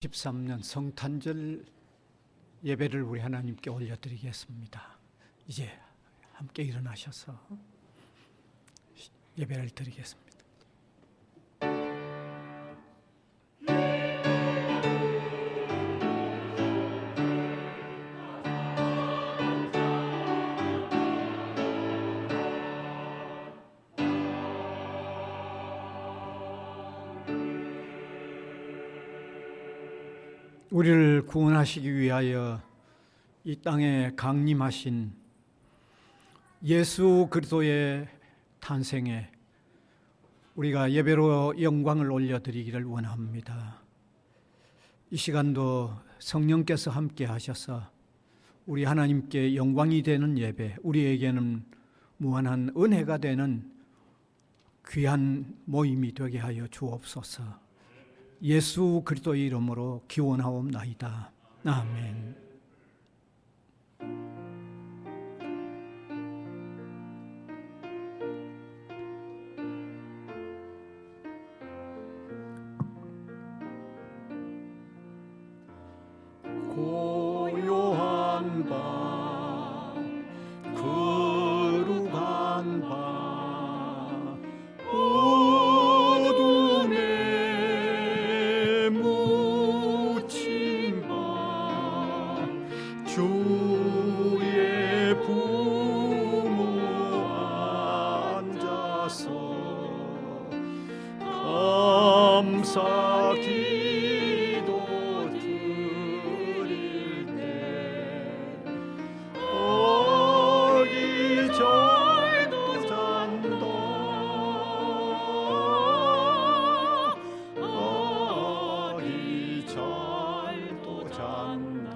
13년 성탄절 예배를 우리 하나님께 올려드리겠습니다. 이제 함께 일어나셔서 예배를 드리겠습니다. 우리를 구원하시기 위하여 이 땅에 강림하신 예수 그리스도의 탄생에 우리가 예배로 영광을 올려드리기를 원합니다. 이 시간도 성령께서 함께 하셔서 우리 하나님께 영광이 되는 예배, 우리에게는 무한한 은혜가 되는 귀한 모임이 되게 하여 주옵소서. 예수 그리스도의 이름으로 기원하옵나이다. 아멘. 고요한 밤, 거룩한 밤, 어둠에 묻힌 밤, 주의 부모 앉아서 감사 기도 드릴 때 어기 절도 잔다, 어기 절도 잔다.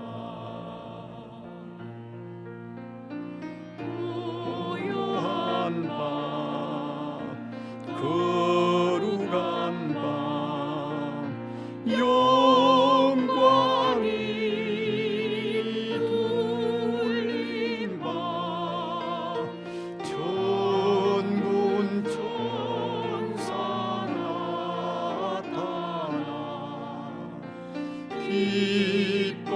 고요한 밤, 거룩한 밤, 영광이 둘린 밤, 천군 천사 나타나 기뻐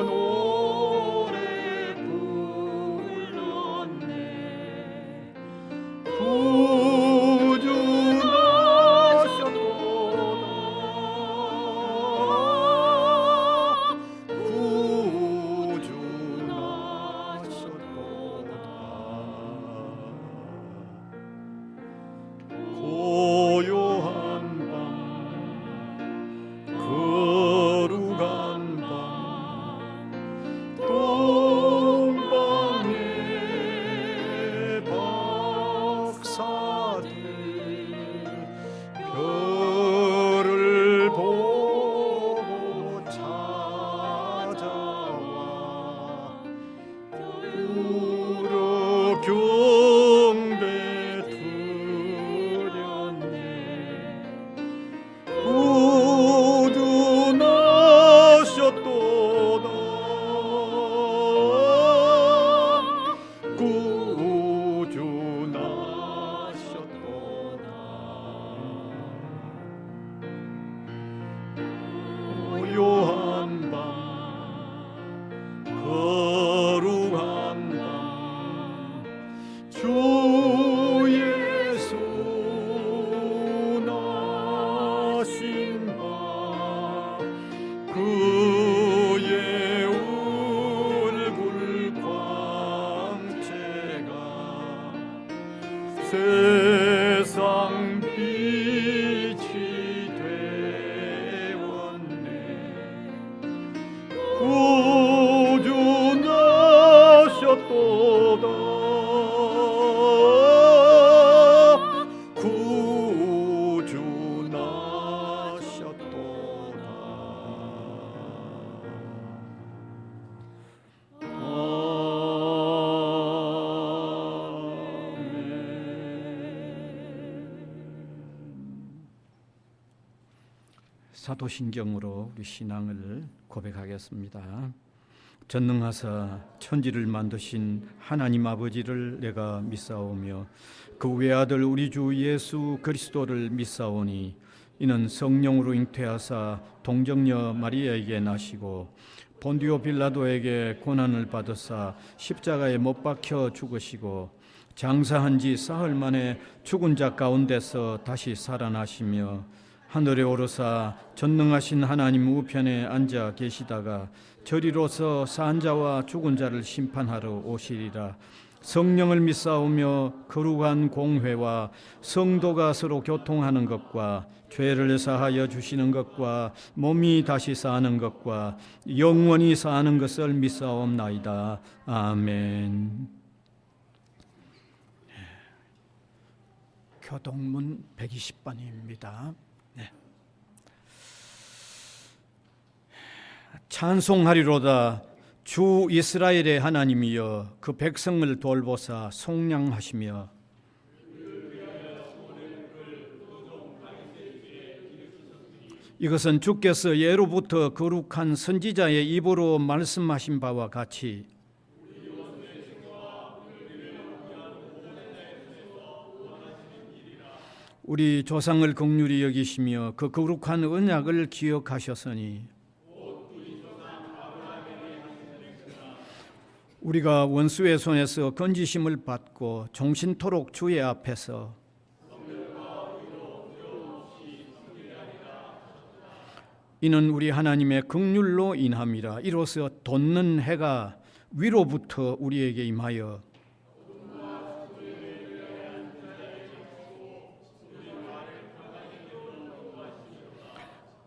노래 불렀네. 구주 나셨도다, 구주 나셨도다. 고요한 밤, 거룩한 밤, 동방의 박사들 별을 보고 찾아와 울어 경배 드렸네. 구주 나셨도다, 구주 나셨도다. 고요한 밤, 거룩한 밤, 주 예수 나신 밤, 그의 얼굴 광채가 세상 빛이 되었네. 구주 나셨도다, 구주 나셨도다. 사도신경으로 우리 신앙을 고백하겠습니다. 전능하사 천지를 만드신 하나님 아버지를 내가 믿사오며 그 외아들 우리 주 예수 그리스도를 믿사오니 이는 성령으로 잉태하사 동정녀 마리아에게 나시고 본디오 빌라도에게 고난을 받으사 십자가에 못 박혀 죽으시고 장사한 지 사흘 만에 죽은 자 가운데서 다시 살아나시며 하늘에 오르사 전능하신 하나님 우편에 앉아 계시다가 저리로서 산 자와 죽은 자를 심판하러 오시리라. 성령을 믿사오며 거룩한 공회와 성도가 서로 교통하는 것과 죄를 사하여 주시는 것과 몸이 다시 사는 것과 영원히 사는 것을 믿사옵나이다. 아멘. 교동문 120번입니다. 네. 찬송하리로다. 주 이스라엘의 하나님이여 그 백성을 돌보사 속량하시며 이것은 주께서 예로부터 거룩한 선지자의 입으로 말씀하신 바와 같이 우리 조상을 긍휼히 여기시며 그 거룩한 언약을 기억하셨으니 우리가 원수의 손에서 건지심을 받고 종신토록 주의 앞에서 이는 우리 하나님의 긍휼로 인함이라. 이로써 돋는 해가 위로부터 우리에게 임하여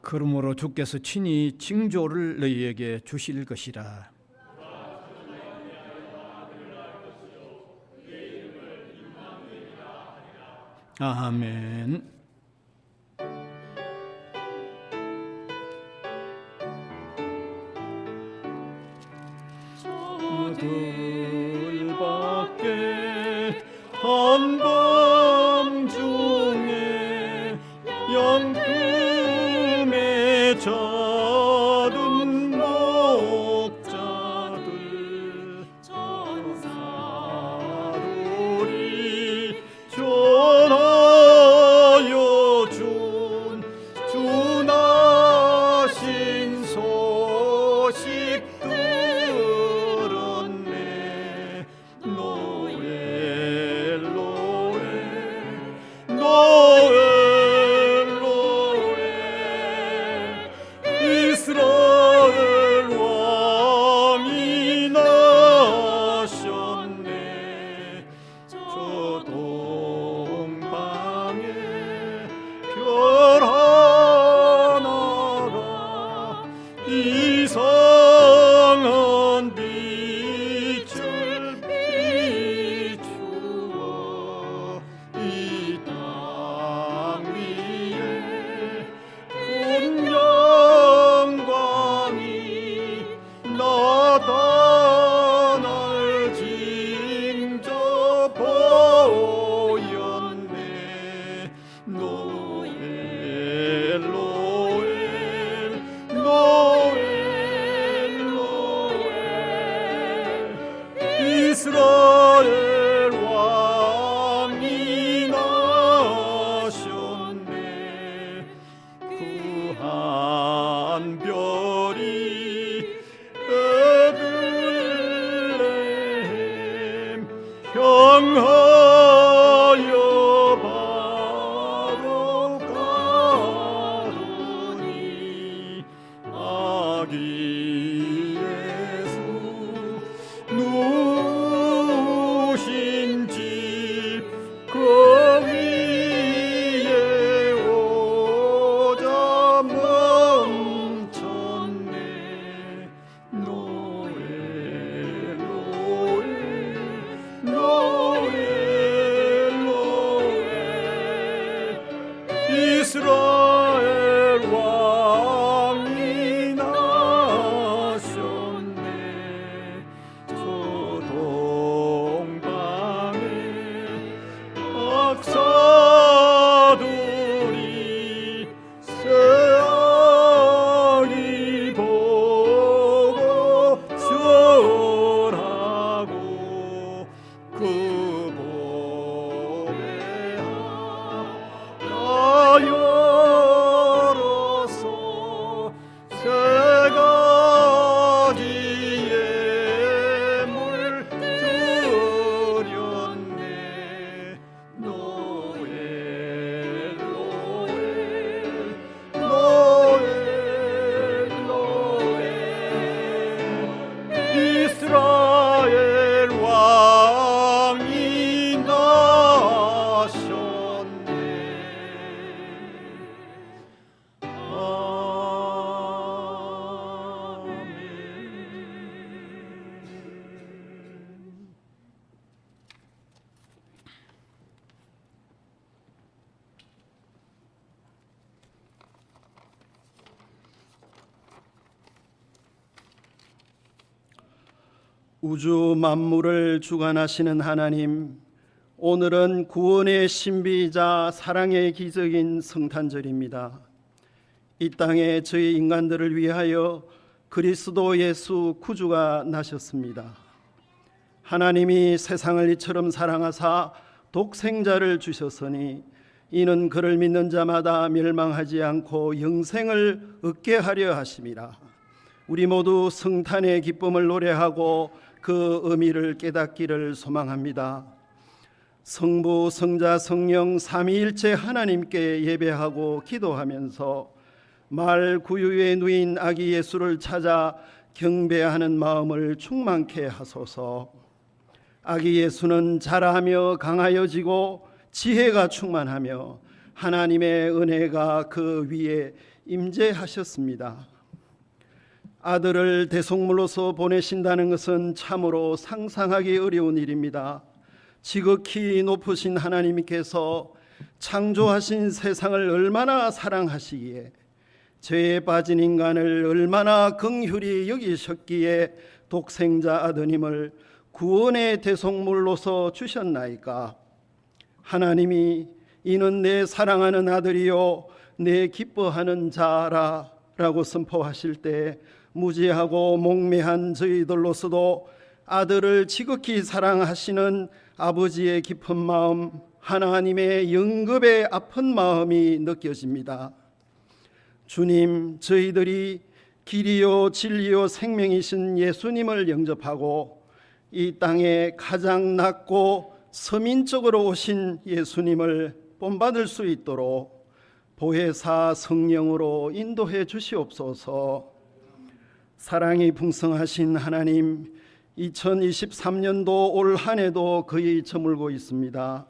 그러므로 주께서 친히 징조를 너희에게 주실 것이라. 아멘. 들밖에 한밤중에 영금에 젖은 목자들 전사들이 전하여 준 주나신 소식 들었네. 노엘 노엘 노엘 노엘 이스라엘 왕이 나셨네. 저 동방에 별 하나가 이상한 빛을 비추어 이 땅 위에 큰 영광이 나타날 징조 보였네. 노엘 노엘 노엘 노엘 이스라엘 왕이 나셨네. 그 한 별이 베들레헴 향하여 바로 가더니 아기 예수 누우신 집 그 위에 오자 멈췄네. 노엘 노엘 노엘 노엘 이스라엘 왕이 나셨네. 우주 만물을 주관하시는 하나님, 오늘은 구원의 신비이자 사랑의 기적인 성탄절입니다. 이 땅에 저희 인간들을 위하여 그리스도 예수 구주가 나셨습니다. 하나님이 세상을 이처럼 사랑하사 독생자를 주셨으니 이는 그를 믿는 자마다 멸망하지 않고 영생을 얻게 하려 하심이라. 우리 모두 성탄의 기쁨을 노래하고 그 의미를 깨닫기를 소망합니다. 성부, 성자, 성령 삼위일체 하나님께 예배하고 기도하면서 말 구유의 누인 아기 예수를 찾아 경배하는 마음을 충만케 하소서. 아기 예수는 자라며 강하여지고 지혜가 충만하며 하나님의 은혜가 그 위에 임재하셨습니다. 아들을 대속물로서 보내신다는 것은 참으로 상상하기 어려운 일입니다. 지극히 높으신 하나님께서 창조하신 세상을 얼마나 사랑하시기에, 죄에 빠진 인간을 얼마나 긍휼히 여기셨기에 독생자 아드님을 구원의 대속물로서 주셨나이까. 하나님이 이는 내 사랑하는 아들이요 내 기뻐하는 자라 라고 선포하실 때 무지하고 목매한 저희들로서도 아들을 지극히 사랑하시는 아버지의 깊은 마음, 하나님의 영급의 아픈 마음이 느껴집니다. 주님, 저희들이 길이요 진리요 생명이신 예수님을 영접하고 이 땅에 가장 낮고 서민적으로 오신 예수님을 본받을 수 있도록 보혜사 성령으로 인도해 주시옵소서. 사랑이 풍성하신 하나님, 2023년도 올 한 해도 거의 저물고 있습니다.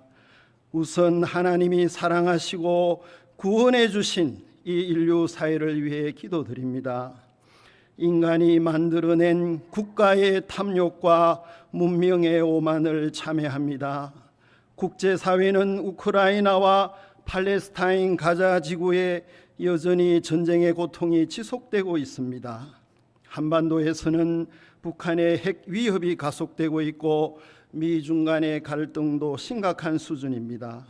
우선 하나님이 사랑하시고 구원해 주신 이 인류 사회를 위해 기도드립니다. 인간이 만들어낸 국가의 탐욕과 문명의 오만을 참회합니다. 국제사회는 우크라이나와 팔레스타인 가자 지구에 여전히 전쟁의 고통이 지속되고 있습니다. 한반도에서는 북한의 핵 위협이 가속되고 있고 미중 간의 갈등도 심각한 수준입니다.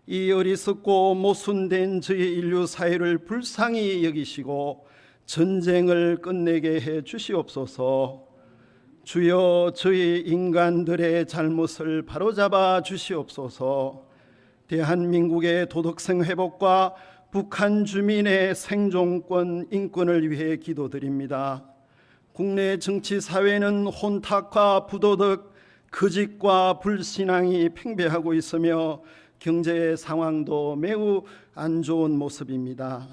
이 어리석고 모순된 저희 인류 사회를 불쌍히 여기시고 전쟁을 끝내게 해 주시옵소서. 주여, 저희 인간들의 잘못을 바로잡아 주시옵소서. 대한민국의 도덕성 회복과 북한 주민의 생존권, 인권을 위해 기도드립니다. 국내 정치 사회는 혼탁과 부도덕, 거짓과 불신앙이 팽배하고 있으며 경제 상황도 매우 안 좋은 모습입니다.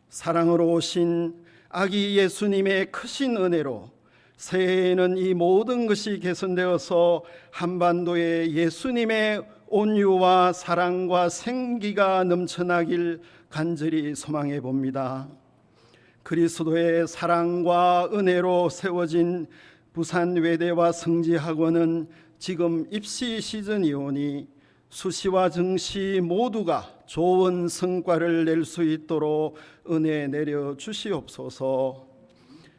사랑으로 오신 아기 예수님의 크신 은혜로 새해에는 이 모든 것이 개선되어서 한반도에 예수님의 온유와 사랑과 생기가 넘쳐나길 간절히 소망해 봅니다. 그리스도의 사랑과 은혜로 세워진 부산 외대와 성지학원은 지금 입시 시즌이오니 수시와 정시 모두가 좋은 성과를 낼 수 있도록 은혜 내려 주시옵소서.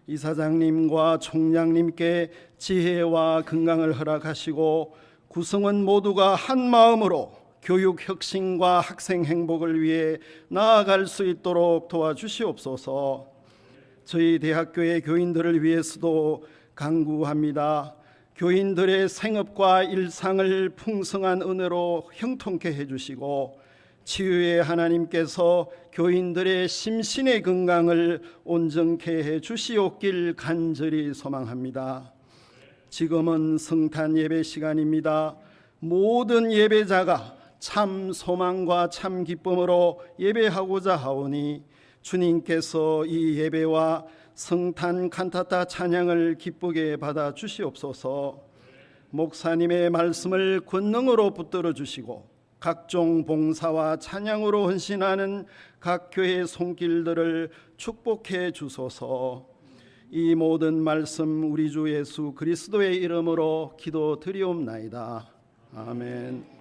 이사장님과 총장님께 지혜와 건강을 허락하시고 구성원 모두가 한 마음으로 교육 혁신과 학생 행복을 위해 나아갈 수 있도록 도와주시옵소서. 저희 대학교의 교인들을 위해서도 간구합니다. 교인들의 생업과 일상을 풍성한 은혜로 형통케 해주시고 치유의 하나님께서 교인들의 심신의 건강을 온전케 해 주시옵길 간절히 소망합니다. 지금은 성탄 예배 시간입니다. 모든 예배자가 참 소망과 참 기쁨으로 예배하고자 하오니 주님께서 이 예배와 성탄 칸타타 찬양을 기쁘게 받아 주시옵소서. 목사님의 말씀을 권능으로 붙들어 주시고 각종 봉사와 찬양으로 헌신하는 각 교회 손길들을 축복해 주소서. 이 모든 말씀 우리 주 예수 그리스도의 이름으로 기도드리옵나이다. 아멘.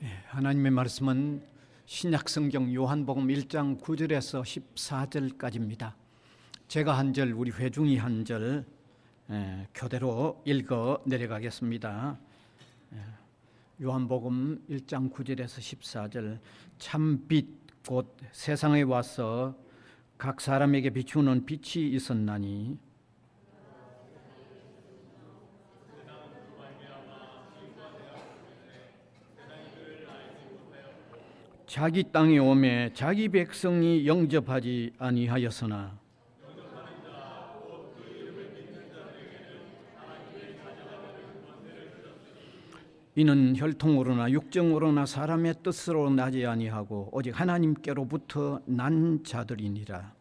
하나님의 말씀은 신약성경 요한복음 1장 9절에서 14절까지입니다. 제가 한 절, 우리 회중이 한 절 교대로 읽어 내려가겠습니다. 요한복음 1장 9절에서 14절. 참빛 곧 세상에 와서 각 사람에게 비추는 빛이 있었나니 자기 땅에 오매 자기 백성이 영접하지 아니하였으나 이는 혈통으로나 육정으로나 사람의 뜻으로 나지 아니하고 오직 하나님께로부터 난 자들이니라.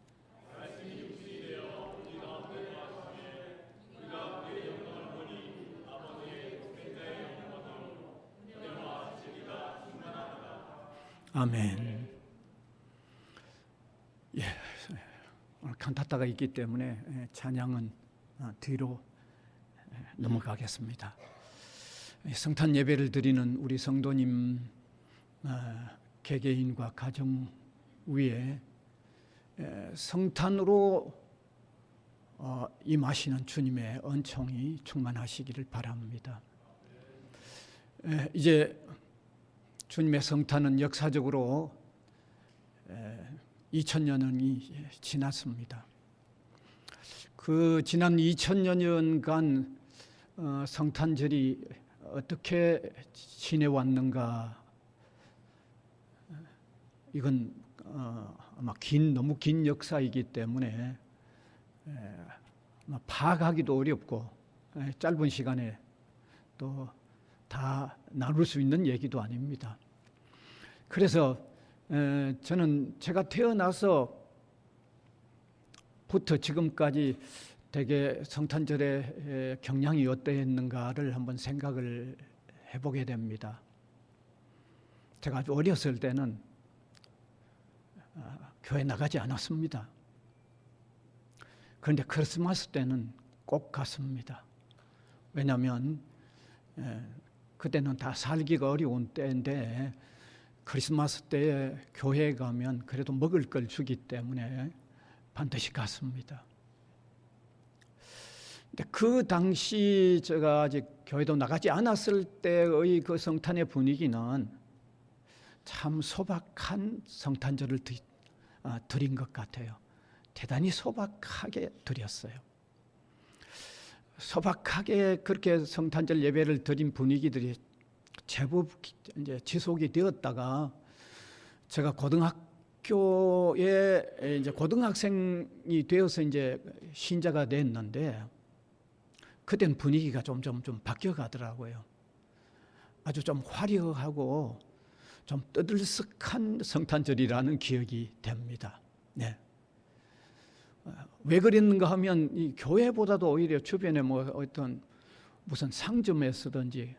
아멘. 오늘 칸타타가 있기 때문에 찬양은 뒤로 넘어가겠습니다. 성탄 예배를 드리는 우리 성도님 개개인과 가정 위에 성탄으로 임하시는 주님의 은총이 충만하시기를 바랍니다. 이제 주님의 성탄은 역사적으로 2000년이 지났습니다. 그 지난 2000년간 성탄절이 어떻게 지내왔는가? 이건 아마 너무 긴 역사이기 때문에 파악하기도 어렵고 짧은 시간에 또 다 나눌 수 있는 얘기도 아닙니다. 그래서 저는 제가 태어나서부터 지금까지 대개 성탄절의 경향이 어떠했는가를 한번 생각을 해보게 됩니다. 제가 아주 어렸을 때는 교회 나가지 않았습니다. 그런데 크리스마스 때는 꼭 갔습니다. 왜냐하면 그때는 다 살기가 어려운 때인데 크리스마스 때에 교회에 가면 그래도 먹을 걸 주기 때문에 반드시 갔습니다. 근데 그 당시 제가 아직 교회도 나가지 않았을 때의 그 성탄의 분위기는 참 소박한 성탄절을 드린 것 같아요. 대단히 소박하게 드렸어요. 소박하게 그렇게 성탄절 예배를 드린 분위기들이 제법 이제 지속이 되었다가 제가 고등학교에 이제 고등학생이 되어서 이제 신자가 됐는데 그때는 분위기가 점점 좀 바뀌어 가더라고요. 아주 좀 화려하고 좀 떠들썩한 성탄절이라는 기억이 됩니다. 네. 왜 그랬는가 하면 이 교회보다도 오히려 주변에 어떤 무슨 상점에서든지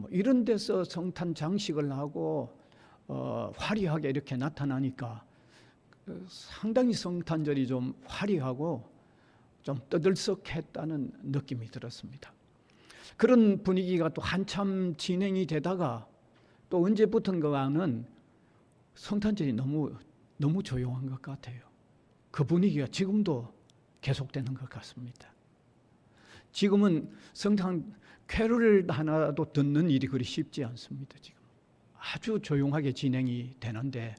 이런 데서 성탄 장식을 하고 화려하게 이렇게 나타나니까 상당히 성탄절이 좀 화려하고 좀 떠들썩했다는 느낌이 들었습니다. 그런 분위기가 또 한참 진행이 되다가 또 언제부턴가는 성탄절이 너무 조용한 것 같아요. 그 분위기가 지금도 계속되는 것 같습니다. 지금은 성탄 캐롤 하나도 듣는 일이 그리 쉽지 않습니다. 지금 아주 조용하게 진행이 되는데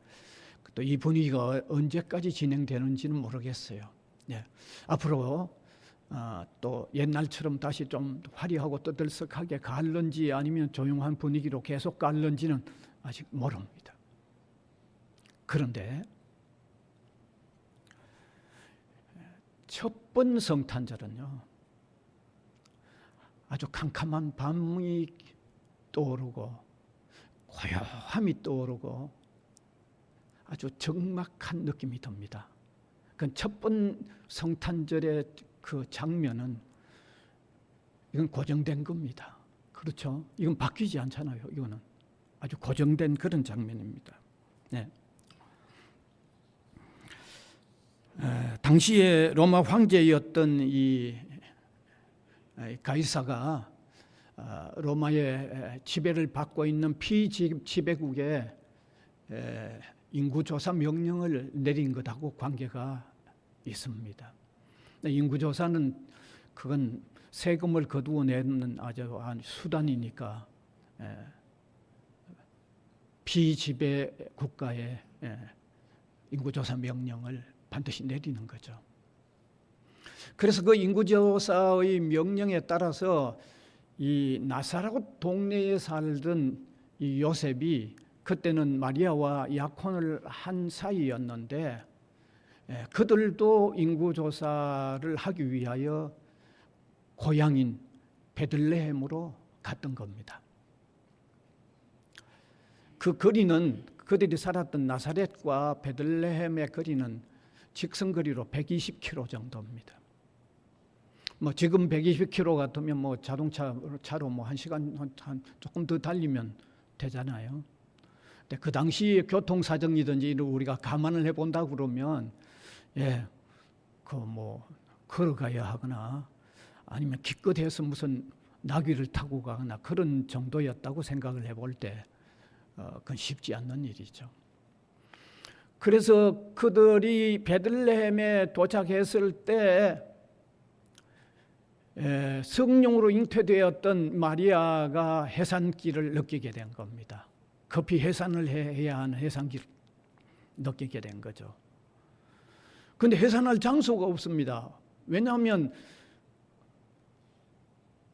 또 이 분위기가 언제까지 진행되는지는 모르겠어요. 네. 앞으로 또 옛날처럼 다시 좀 화려하고 떠들썩하게 갈는지 아니면 조용한 분위기로 계속 갈는지는 아직 모릅니다. 그런데 첫 번 성탄절은요, 아주 캄캄한 밤이 떠오르고 고요함이 떠오르고 아주 적막한 느낌이 듭니다. 그 첫 번 성탄절의 그 장면은 이건 고정된 겁니다. 그렇죠? 이건 바뀌지 않잖아요. 이거는 아주 고정된 그런 장면입니다. 네. 당시에 로마 황제였던 이 가이사가 로마의 지배를 받고 있는 피지배국의 인구조사 명령을 내린 것하고 관계가 있습니다. 인구조사는 그건 세금을 거두어 내는 아주 수단이니까 비지배 국가의 인구조사 명령을 반드시 내리는 거죠. 그래서 그 인구조사의 명령에 따라서 이 나사렛 동네에 살던 이 요셉이 그때는 마리아와 약혼을 한 사이였는데 그들도 인구조사를 하기 위하여 고향인 베들레헴으로 갔던 겁니다. 그 거리는 그들이 살았던 나사렛과 베들레헴의 거리는 직선거리로 120km 정도입니다. 뭐 지금 120km 같으면 뭐 자동차로 뭐 1시간 한 조금 더 달리면 되잖아요. 근데 그 당시 교통사정이든지 우리가 감안을 해본다 그러면 그 뭐 걸어가야 하거나 아니면 기껏해서 무슨 나귀를 타고 가거나 그런 정도였다고 생각을 해볼 때 그건 쉽지 않는 일이죠. 그래서 그들이 베들레헴에 도착했을 때 성령으로 잉태되었던 마리아가 해산기를 느끼게 된 겁니다. 급히 해산을 해야 하는 해산기를 느끼게 된 거죠. 그런데 해산할 장소가 없습니다. 왜냐하면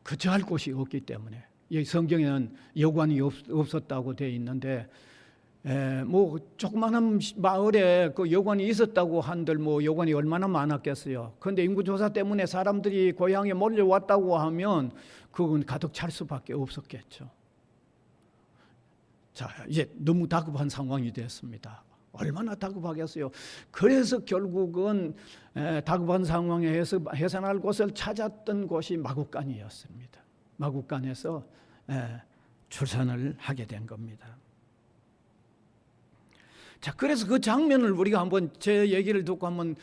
거처할 곳이 없기 때문에. 이 성경에는 여관이 없었다고 되어 있는데 뭐 조그마한 마을에 그 여관이 있었다고 한들 뭐 여관이 얼마나 많았겠어요. 그런데 인구조사 때문에 사람들이 고향에 몰려왔다고 하면 그건 가득 찰 수밖에 없었겠죠. 자, 이제 너무 다급한 상황이 됐습니다. 얼마나 다급하겠어요. 그래서 결국은 다급한 상황에서 해산할 곳을 찾았던 곳이 마구간이었습니다. 마구간에서 출산을 하게 된 겁니다. 자, 그래서 그 장면을 우리가 한번 제 얘기를 듣고 한번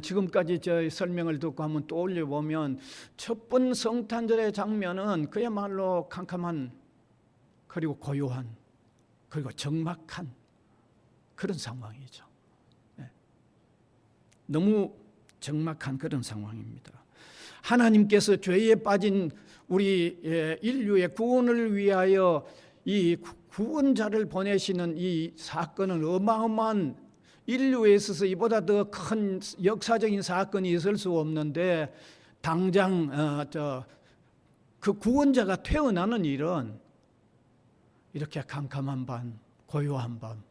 지금까지 저 설명을 듣고 한번 떠올려 보면 첫 번 성탄절의 장면은 그야말로 캄캄한 그리고 고요한 그리고 적막한 그런 상황이죠. 너무 적막한 그런 상황입니다. 하나님께서 죄에 빠진 우리 인류의 구원을 위하여 이 구원자를 보내시는 이 사건은 어마어마한 인류에 있어서 이보다 더 큰 역사적인 사건이 있을 수 없는데 당장 그 구원자가 태어나는 일은 이렇게 캄캄한 밤, 고요한 밤,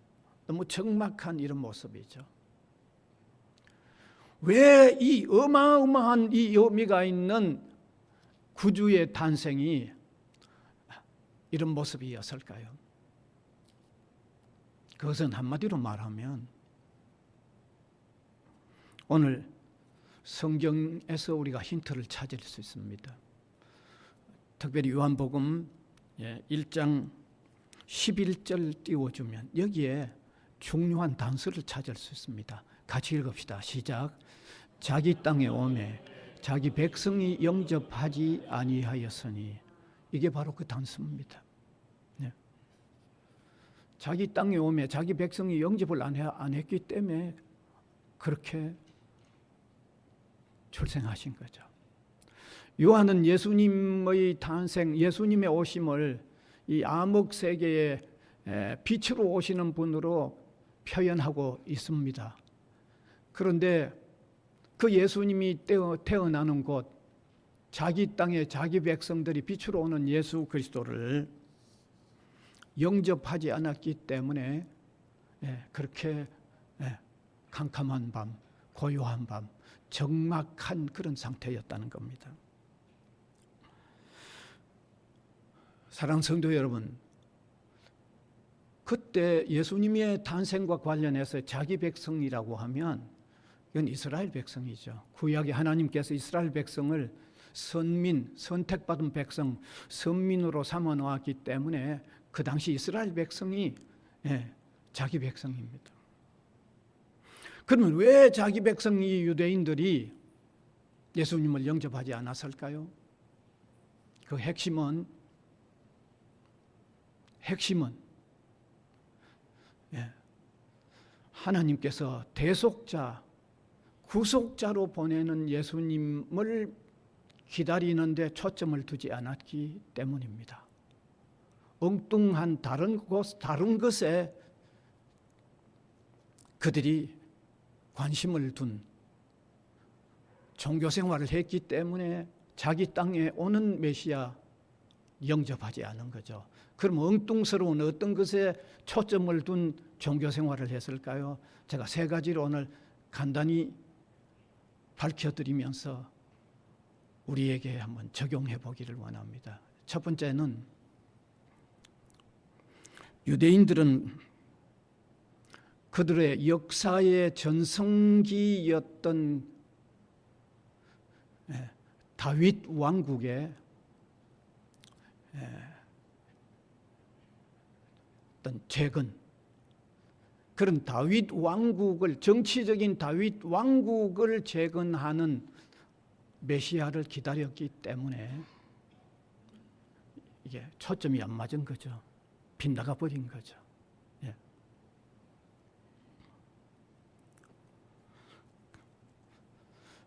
너무 적막한 이런 모습이죠. 왜 이 어마어마한 이 의미가 있는 구주의 탄생이 이런 모습이었을까요? 그것은 한마디로 말하면 오늘 성경에서 우리가 힌트를 찾을 수 있습니다. 특별히 요한복음 1장 11절 띄워주면 여기에 중요한 단서를 찾을 수 있습니다. 같이 읽읍시다. 시작. 자기 땅에 오매 자기 백성이 영접하지 아니하였으니 이게 바로 그 단서입니다. 네. 자기 땅에 오매 자기 백성이 영접을 안 했기 때문에 그렇게 출생하신 거죠. 요한은 예수님의 탄생, 예수님의 오심을 이 암흑 세계에 빛으로 오시는 분으로 표현하고 있습니다. 그런데 그 예수님이 태어나는 곳, 자기 땅에 자기 백성들이 빛으로 오는 예수 그리스도를 영접하지 않았기 때문에 그렇게 캄캄한 밤, 고요한 밤, 적막한 그런 상태였다는 겁니다. 사랑하는 성도 여러분, 그때 예수님의 탄생과 관련해서 자기 백성이라고 하면 이건 이스라엘 백성이죠. 구약의 하나님께서 이스라엘 백성을 선민, 선택받은 백성, 선민으로 삼아 놓았기 때문에 그 당시 이스라엘 백성이 자기 백성입니다. 그러면 왜 자기 백성이 유대인들이 예수님을 영접하지 않았을까요? 그 핵심은 하나님께서 대속자, 구속자로 보내는 예수님을 기다리는데 초점을 두지 않았기 때문입니다. 엉뚱한 다른 것에 그들이 관심을 둔 종교 생활을 했기 때문에 자기 땅에 오는 메시아 영접하지 않은 거죠. 그럼 엉뚱스러운 어떤 것에 초점을 둔 종교 생활을 했을까요? 제가 세 가지를 오늘 간단히 밝혀드리면서 우리에게 한번 적용해 보기를 원합니다. 첫 번째는 유대인들은 그들의 역사의 전성기였던 다윗 왕국의 어떤 재건, 그런 다윗 왕국을, 정치적인 다윗 왕국을 재건하는 메시아를 기다렸기 때문에 이게 초점이 안 맞은 거죠. 빗나가 버린 거죠.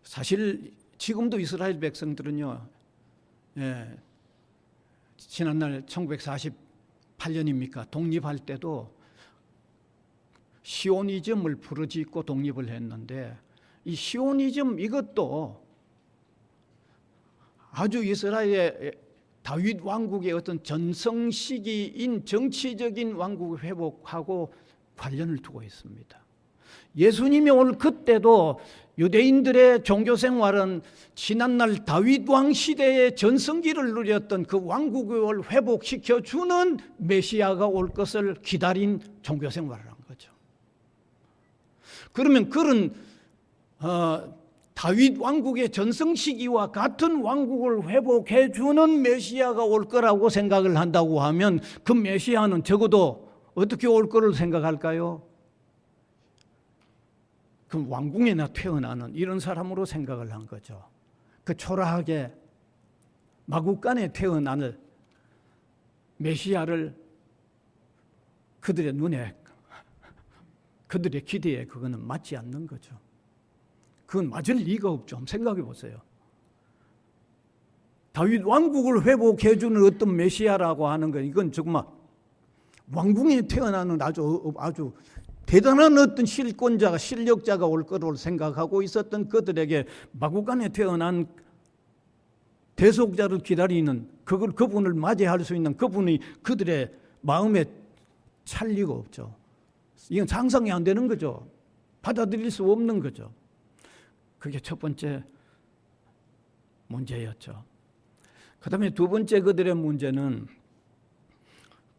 사실 지금도 이스라엘 백성들은요, 지난날 1948년입니까? 독립할 때도 시오니즘을 부르짖고 독립을 했는데, 이 시오니즘 이것도 아주 이스라엘의 다윗 왕국의 어떤 전성 시기인 정치적인 왕국을 회복하고 관련을 두고 있습니다. 예수님이 올 그때도 유대인들의 종교 생활은 지난날 다윗 왕 시대의 전성기를 누렸던 그 왕국을 회복시켜 주는 메시아가 올 것을 기다린 종교 생활을 한 거죠. 그러면 그런 다윗 왕국의 전성 시기와 같은 왕국을 회복해 주는 메시아가 올 거라고 생각을 한다고 하면 그 메시아는 적어도 어떻게 올 거를 생각할까요? 그 왕궁에나 태어나는 이런 사람으로 생각을 한 거죠. 그 초라하게 마구간에 태어나는 메시아를 그들의 눈에, 그들의 기대에 그거는 맞지 않는 거죠. 그건 맞을 리가 없죠. 한번 생각해 보세요. 다윗 왕국을 회복해 주는 어떤 메시아라고 하는 건 이건 정말 왕궁에 태어나는 아주 대단한 어떤 실권자가, 실력자가 올 거로 생각하고 있었던 그들에게 마구간에 태어난 대속자를 기다리는 그분을 맞이할 수 있는 그분이 그들의 마음에 찰 리가 없죠. 이건 상상이 안 되는 거죠. 받아들일 수 없는 거죠. 그게 첫 번째 문제였죠. 그 다음에 두 번째 그들의 문제는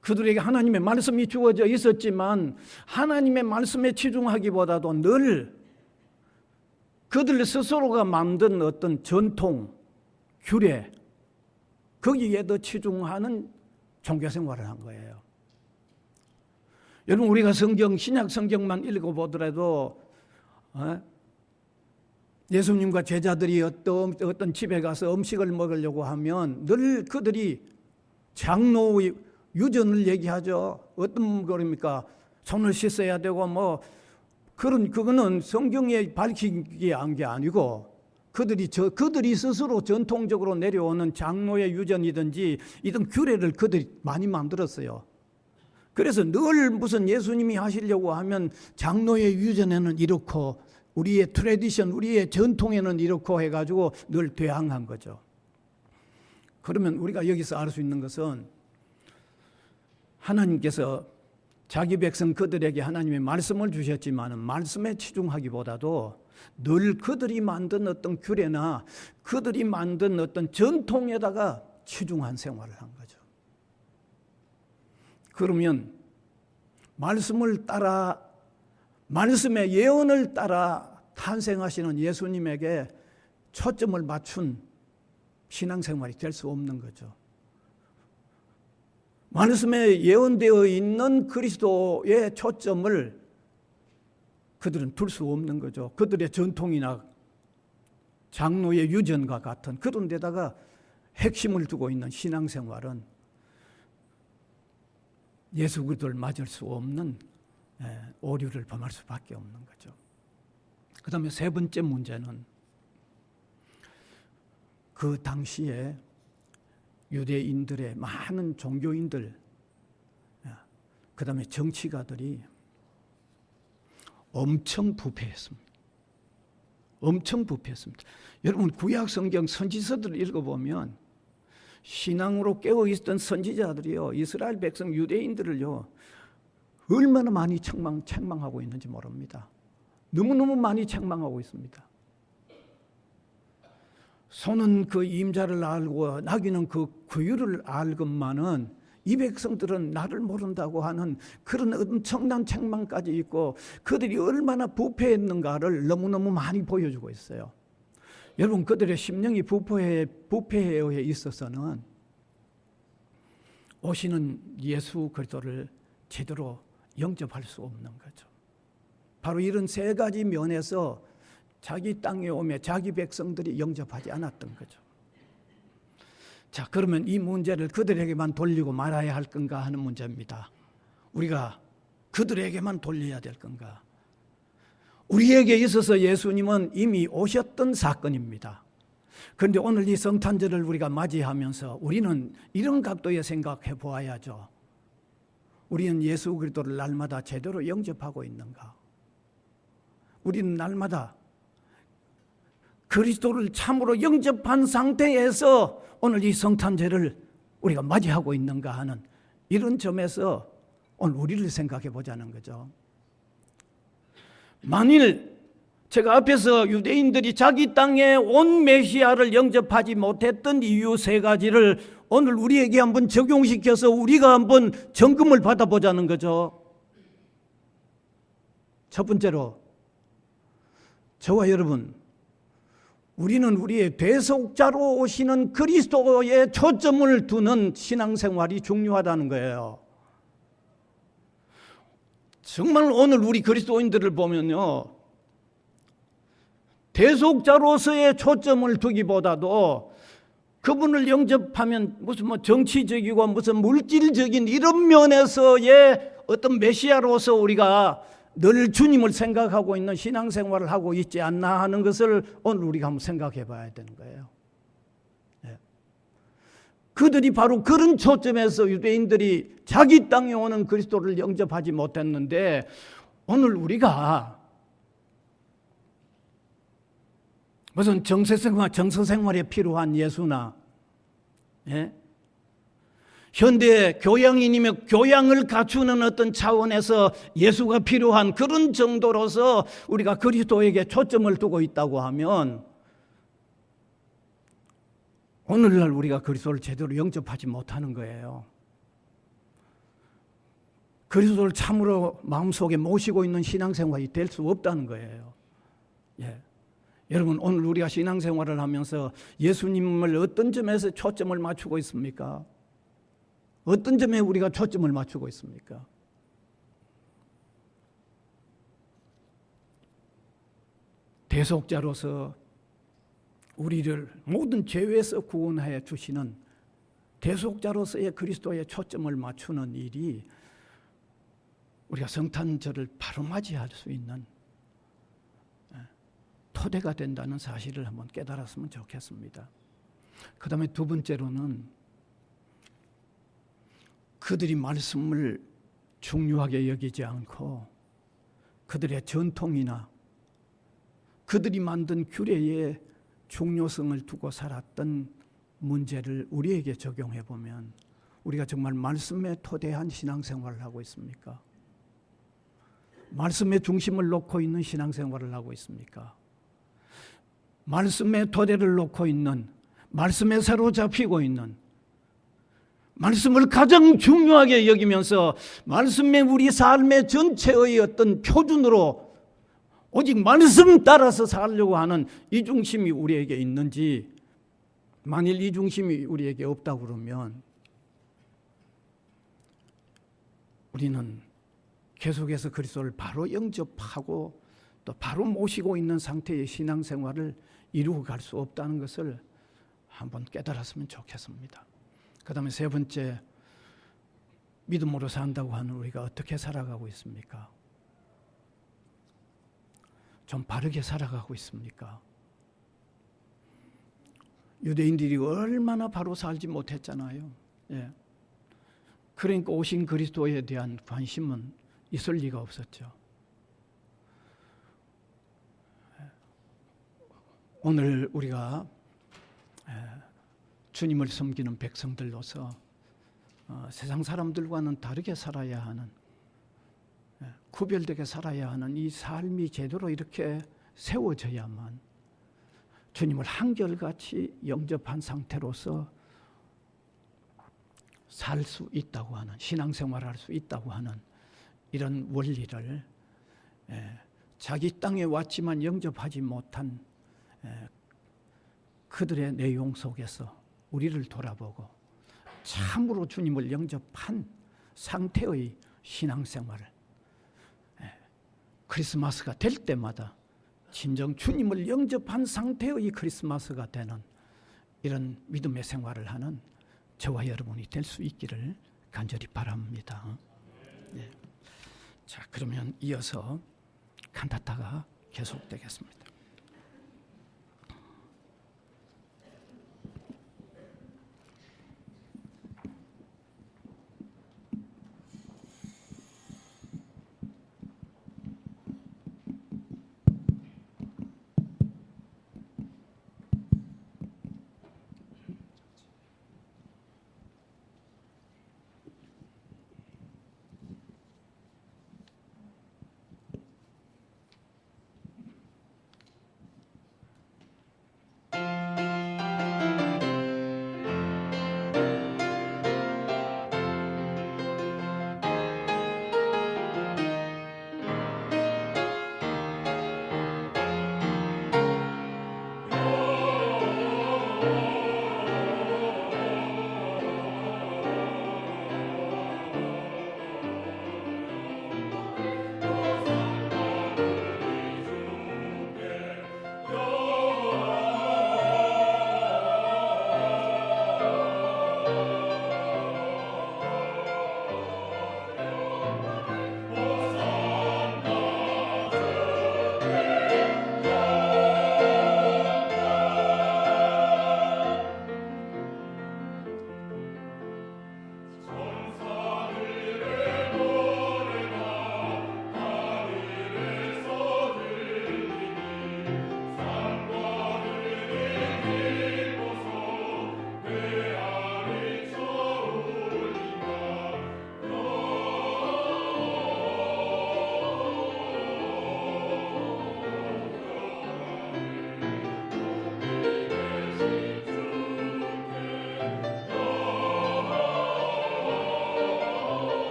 그들에게 하나님의 말씀이 주어져 있었지만 하나님의 말씀에 치중하기보다도 늘 그들 스스로가 만든 어떤 전통, 규례, 거기에 더 치중하는 종교 생활을 한 거예요. 여러분, 우리가 신약 성경만 읽어보더라도 예수님과 제자들이 어떤 집에 가서 음식을 먹으려고 하면 늘 그들이 장로의 유전을 얘기하죠. 어떤 거입니까? 손을 씻어야 되고 그거는 성경에 밝히게 한 게 아니고 그들이 스스로 전통적으로 내려오는 장로의 유전이든지 이런 규례를 그들이 많이 만들었어요. 그래서 늘 무슨 예수님이 하시려고 하면 장로의 유전에는 이렇고 우리의 트레디션, 우리의 전통에는 이렇고 해가지고 늘 대항한 거죠. 그러면 우리가 여기서 알 수 있는 것은 하나님께서 자기 백성 그들에게 하나님의 말씀을 주셨지만 말씀에 치중하기보다도 늘 그들이 만든 어떤 규례나 그들이 만든 어떤 전통에다가 치중한 생활을 한 거죠. 그러면 말씀을 따라, 말씀의 예언을 따라 탄생하시는 예수님에게 초점을 맞춘 신앙생활이 될 수 없는 거죠. 말씀에 예언되어 있는 그리스도의 초점을 그들은 둘 수 없는 거죠. 그들의 전통이나 장로의 유전과 같은 그런 데다가 핵심을 두고 있는 신앙생활은 예수 그리스도를 맞을 수 없는 오류를 범할 수밖에 없는 거죠. 그 다음에 세 번째 문제는 그 당시에 유대인들의 많은 종교인들, 그 다음에 정치가들이 엄청 부패했습니다. 엄청 부패했습니다. 여러분 구약 성경 선지서들을 읽어보면 신앙으로 깨어있던 선지자들이요, 이스라엘 백성 유대인들을요 얼마나 많이 책망하고 있는지 모릅니다. 너무너무 많이 책망하고 있습니다. 소는 그 임자를 알고 나귀는 그 구유를 알건만은 이 백성들은 나를 모른다고 하는 그런 엄청난 책망까지 있고 그들이 얼마나 부패했는가를 너무너무 많이 보여주고 있어요. 여러분 그들의 심령이 부패에 있어서는 오시는 예수 그리스도를 제대로 영접할 수 없는 거죠. 바로 이런 세 가지 면에서 자기 땅에 오며 자기 백성들이 영접하지 않았던 거죠. 자, 그러면 이 문제를 그들에게만 돌리고 말아야 할 건가 하는 문제입니다. 우리가 그들에게만 돌려야 될 건가? 우리에게 있어서 예수님은 이미 오셨던 사건입니다. 그런데 오늘 이 성탄절을 우리가 맞이하면서 우리는 이런 각도에 생각해 보아야죠. 우리는 예수 그리스도를 날마다 제대로 영접하고 있는가? 우리는 날마다 그리스도를 참으로 영접한 상태에서 오늘 이 성탄절을 우리가 맞이하고 있는가 하는 이런 점에서 오늘 우리를 생각해 보자는 거죠. 만일 제가 앞에서 유대인들이 자기 땅에 온 메시아를 영접하지 못했던 이유 세 가지를 오늘 우리에게 한번 적용시켜서 우리가 한번 점검을 받아보자는 거죠. 첫 번째로 저와 여러분, 우리는 우리의 대속자로 오시는 그리스도에 초점을 두는 신앙생활이 중요하다는 거예요. 정말 오늘 우리 그리스도인들을 보면요, 대속자로서의 초점을 두기보다도 그분을 영접하면 무슨 정치적이고 무슨 물질적인 이런 면에서의 어떤 메시아로서 우리가 늘 주님을 생각하고 있는 신앙생활을 하고 있지 않나 하는 것을 오늘 우리가 한번 생각해 봐야 되는 거예요. 그들이 바로 그런 초점에서 유대인들이 자기 땅에 오는 그리스도를 영접하지 못했는데 오늘 우리가 무슨 정서생활에 필요한 예수나 현대 교양인이며 교양을 갖추는 어떤 차원에서 예수가 필요한 그런 정도로서 우리가 그리스도에게 초점을 두고 있다고 하면 오늘날 우리가 그리스도를 제대로 영접하지 못하는 거예요. 그리스도를 참으로 마음속에 모시고 있는 신앙생활이 될 수 없다는 거예요. 여러분 오늘 우리가 신앙생활을 하면서 예수님을 어떤 점에서 초점을 맞추고 있습니까? 어떤 점에 우리가 초점을 맞추고 있습니까? 대속자로서 우리를 모든 죄에서 구원하여 주시는 대속자로서의 그리스도의 초점을 맞추는 일이 우리가 성탄절을 바로 맞이할 수 있는 토대가 된다는 사실을 한번 깨달았으면 좋겠습니다. 그 다음에 두 번째로는 그들이 말씀을 중요하게 여기지 않고 그들의 전통이나 그들이 만든 규례에 중요성을 두고 살았던 문제를 우리에게 적용해 보면 우리가 정말 말씀에 토대한 신앙생활을 하고 있습니까? 말씀의 중심을 놓고 있는 신앙생활을 하고 있습니까? 말씀의 토대를 놓고 있는, 말씀에 사로잡히고 있는, 말씀을 가장 중요하게 여기면서 말씀의 우리 삶의 전체의 어떤 표준으로 오직 말씀 따라서 살려고 하는 이 중심이 우리에게 있는지, 만일 이 중심이 우리에게 없다고 그러면 우리는 계속해서 그리스도를 바로 영접하고 또 바로 모시고 있는 상태의 신앙생활을 이루고 갈 수 없다는 것을 한번 깨달았으면 좋겠습니다. 그 다음에 세 번째, 믿음으로 산다고 하는 우리가 어떻게 살아가고 있습니까? 좀 바르게 살아가고 있습니까? 유대인들이 얼마나 바로 살지 못했잖아요. 예. 그러니까 오신 그리스도에 대한 관심은 있을 리가 없었죠. 오늘 우리가 주님을 섬기는 백성들로서 세상 사람들과는 다르게 살아야 하는, 구별되게 살아야 하는 이 삶이 제대로 이렇게 세워져야만 주님을 한결같이 영접한 상태로서 살 수 있다고 하는, 신앙생활할 수 있다고 하는 이런 원리를 자기 땅에 왔지만 영접하지 못한 그들의 내용 속에서 우리를 돌아보고 참으로 주님을 영접한 상태의 신앙생활을 크리스마스가 될 때마다 진정 주님을 영접한 상태의 크리스마스가 되는 이런 믿음의 생활을 하는 저와 여러분이 될 수 있기를 간절히 바랍니다. 네. 자, 그러면 이어서 칸타타가 계속되겠습니다.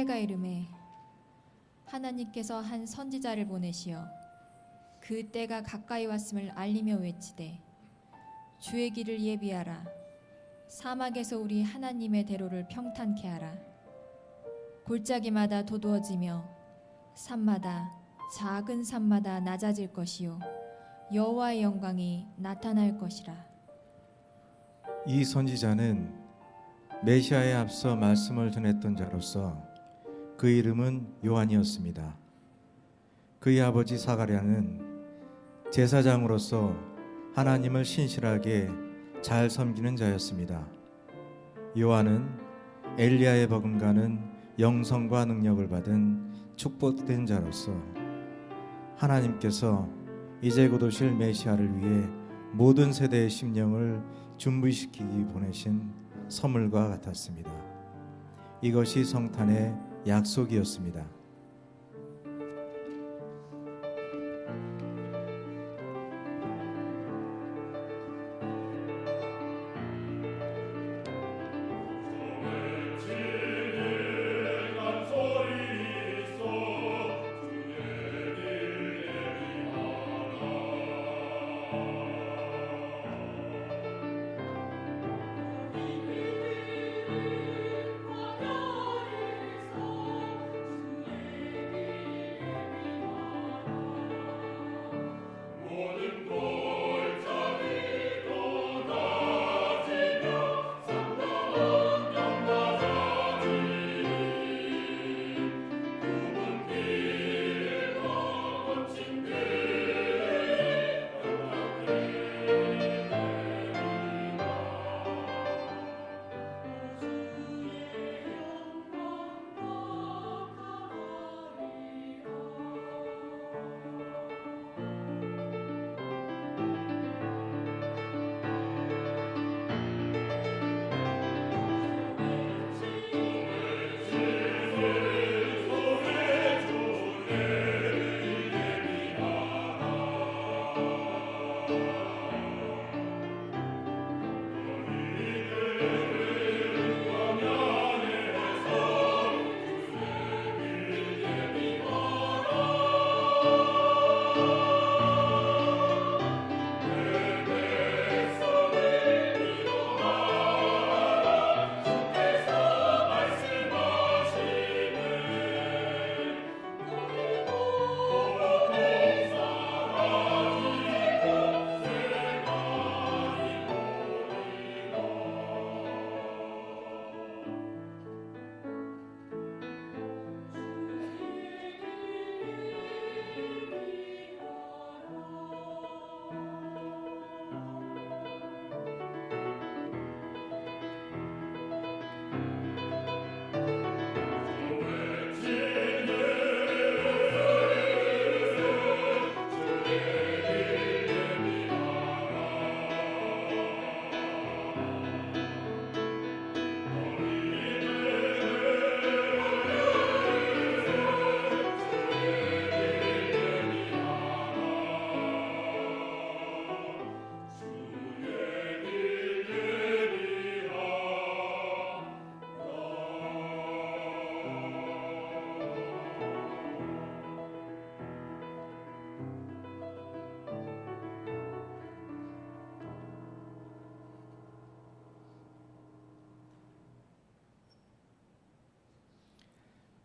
때가 이르매 하나님께서 한 선지자를 보내시어 그 때가 가까이 왔음을 알리며 외치되 주의 길을 예비하라. 사막에서 우리 하나님의 대로를 평탄케 하라. 골짜기마다 도두어지며 산마다 작은 산마다 낮아질 것이요 여호와의 영광이 나타날 것이라. 이 선지자는 메시아에 앞서 말씀을 전했던 자로서 그 이름은 요한이었습니다. 그의 아버지 사가랴는 제사장으로서 하나님을 신실하게 잘 섬기는 자였습니다. 요한은 엘리야의 버금가는 영성과 능력을 받은 축복된 자로서 하나님께서 이제 곧 오실 메시아를 위해 모든 세대의 심령을 준비시키기 보내신 선물과 같았습니다. 이것이 성탄의 약속이었습니다.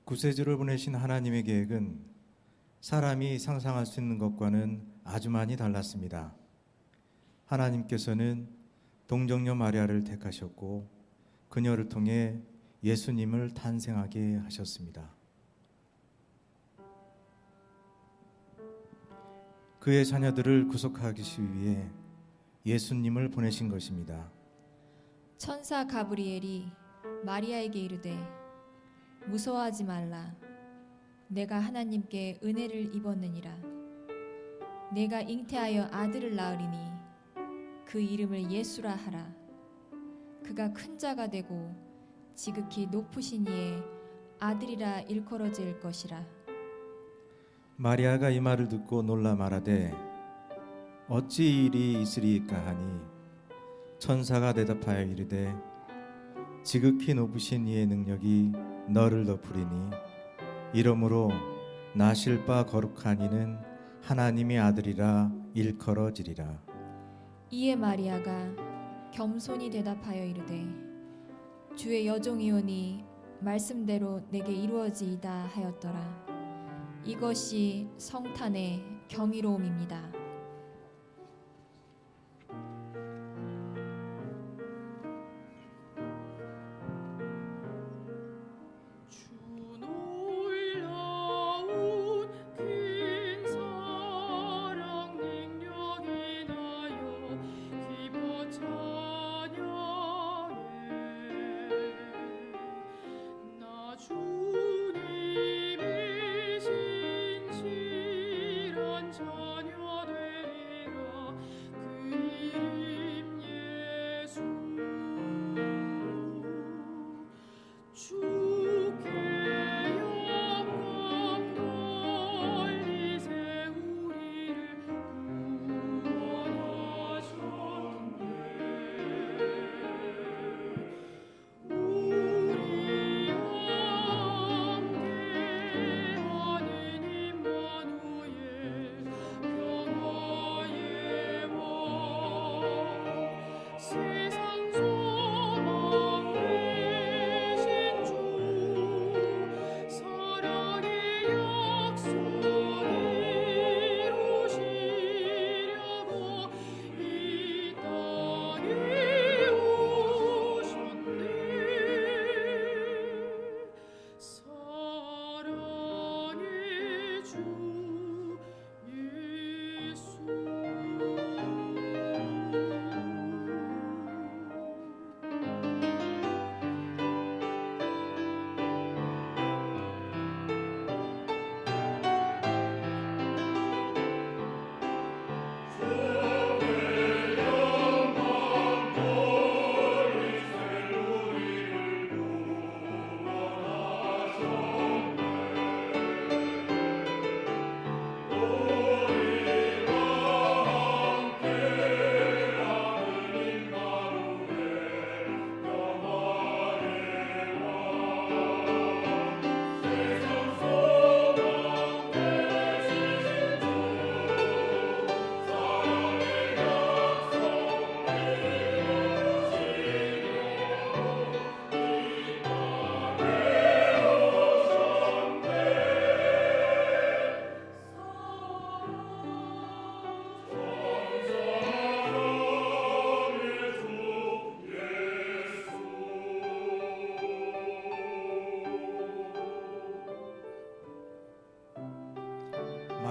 구세주를 보내신 하나님의 계획은 사람이 상상할 수 있는 것과는 아주 많이 달랐습니다. 하나님께서는 동정녀 마리아를 택하셨고 그녀를 통해 예수님을 탄생하게 하셨습니다. 그의 자녀들을 구속하기 위해 예수님을 보내신 것입니다. 천사 가브리엘이 마리아에게 이르되 무서워하지 말라. 내가 하나님께 은혜를 입었느니라. 내가 잉태하여 아들을 낳으리니 그 이름을 예수라 하라. 그가 큰 자가 되고 지극히 높으신 이의 아들이라 일컬어질 것이라. 마리아가 이 말을 듣고 놀라 말하되 어찌 일이 있으리이까 하니 천사가 대답하여 이르되 지극히 높으신 이의 능력이 너를 덮으리니 이러므로 나실 바 거룩한 이는 하나님의 아들이라 일컬어지리라. 이에 마리아가 겸손히 대답하여 이르되 주의 여종이오니 말씀대로 내게 이루어지이다 하였더라. 이것이 성탄의 경이로움입니다.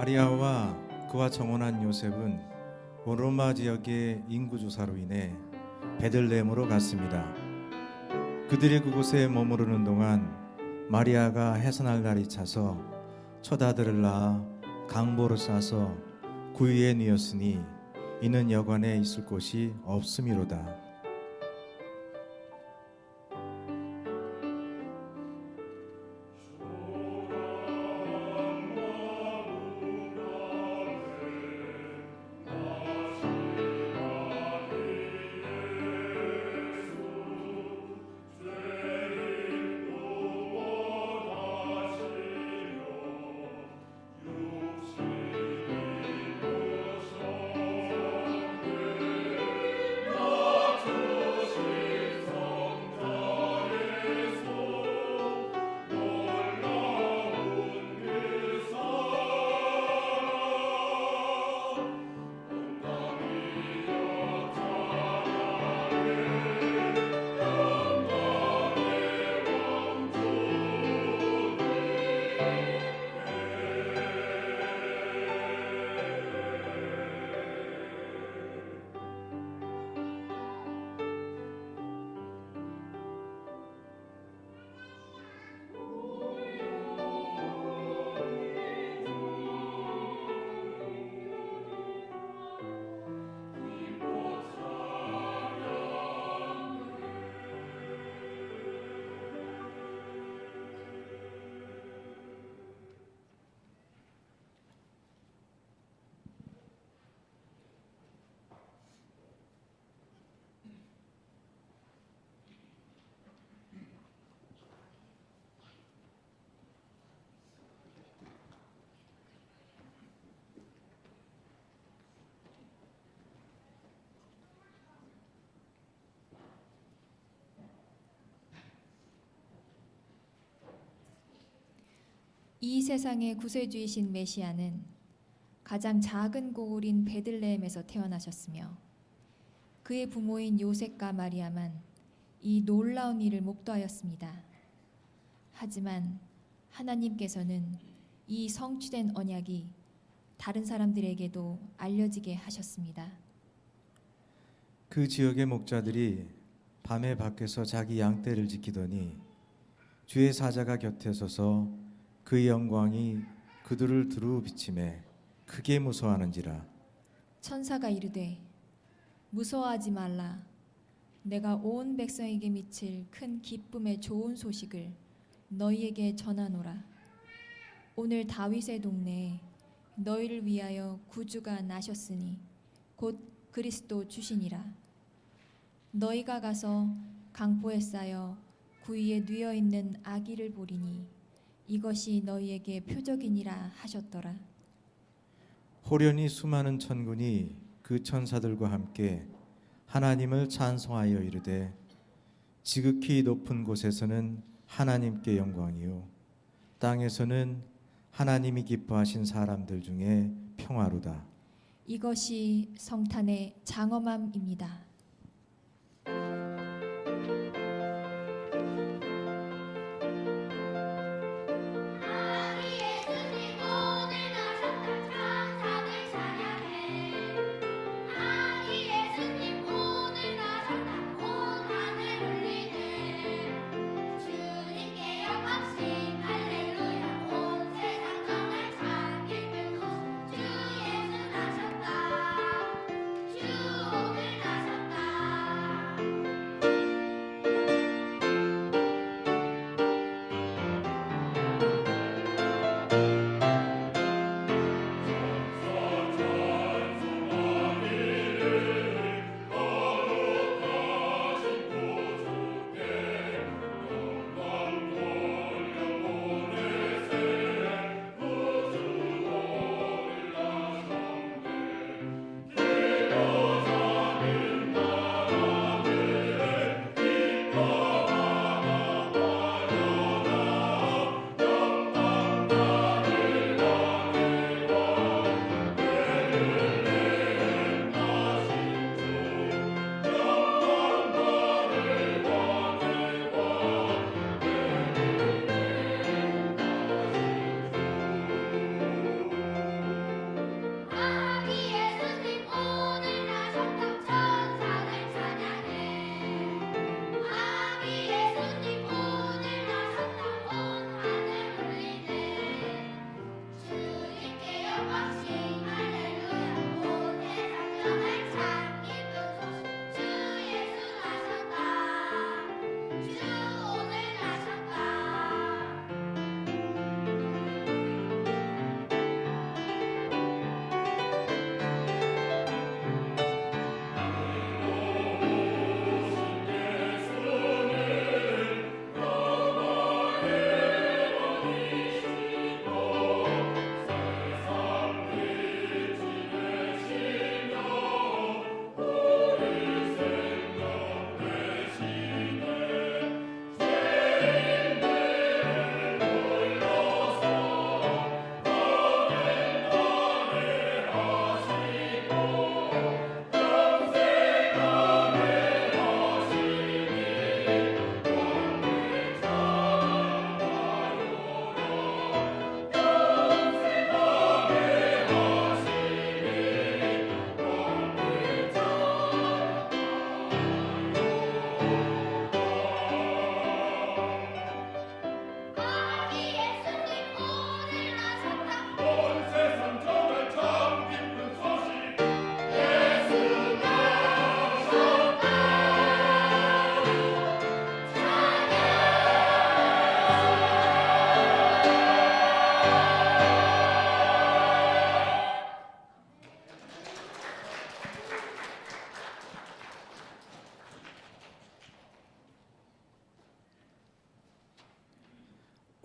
마리아와 그와 정혼한 요셉은 오로마 지역의 인구조사로 인해 베들레헴으로 갔습니다. 그들이 그곳에 머무르는 동안 마리아가 해산할 날이 차서 첫 아들을 낳아 강보를 싸서 구유에 뉘었으니 이는 여관에 있을 곳이 없음이로다. 이 세상의 구세주이신 메시아는 가장 작은 고을인 베들레헴에서 태어나셨으며 그의 부모인 요셉과 마리아만 이 놀라운 일을 목도하였습니다. 하지만 하나님께서는 이 성취된 언약이 다른 사람들에게도 알려지게 하셨습니다. 그 지역의 목자들이 밤에 밖에서 자기 양떼를 지키더니 주의 사자가 곁에 서서 그의 영광이 그들을 두루 비치매 크게 무서워하는지라. 천사가 이르되 무서워하지 말라. 내가 온 백성에게 미칠 큰 기쁨의 좋은 소식을 너희에게 전하노라. 오늘 다윗의 동네에 너희를 위하여 구주가 나셨으니 곧 그리스도 주시니라. 너희가 가서 강포에 쌓여 구위에 뉘어 있는 아기를 보리니 이것이 너희에게 표적이니라 하셨더라. 호련히 수많은 천군이 그 천사들과 함께 하나님을 찬송하여 이르되 지극히 높은 곳에서는 하나님께 영광이요 땅에서는 하나님이 기뻐하신 사람들 중에 평화로다. 이것이 성탄의 장엄함입니다.